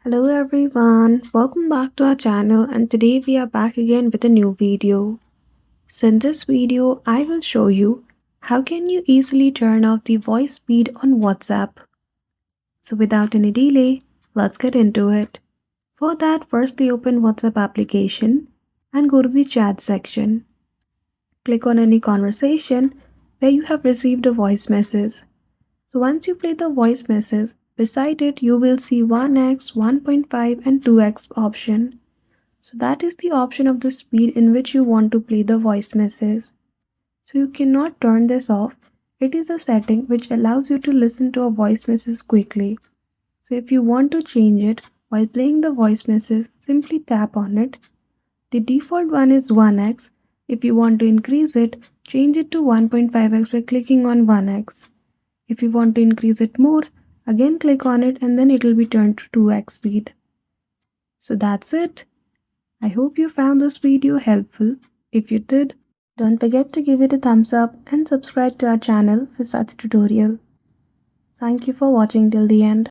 Hello everyone, welcome back to our channel and today we are back again with a new video. So in this video, I will show you how can you easily turn off the voice speed on WhatsApp. So without any delay, let's get into it. For that, firstly open WhatsApp application and go to the chat section. Click on any conversation where you have received a voice message. So once you play the voice message, beside it you will see 1x, 1.5 and 2x option. So that is the option of the speed in which you want to play the voice message. So you cannot turn this off. It is a setting which allows you to listen to a voice message quickly. So if you want to change it while playing the voice message, simply tap on it. The default one is 1x. If you want to increase it, change it to 1.5x by clicking on 1x. If you want to increase it more, again click on it and then it will be turned to 2x speed. So that's it. I hope you found this video helpful. If you did, don't forget to give it a thumbs up and subscribe to our channel for such tutorial. Thank you for watching till the end.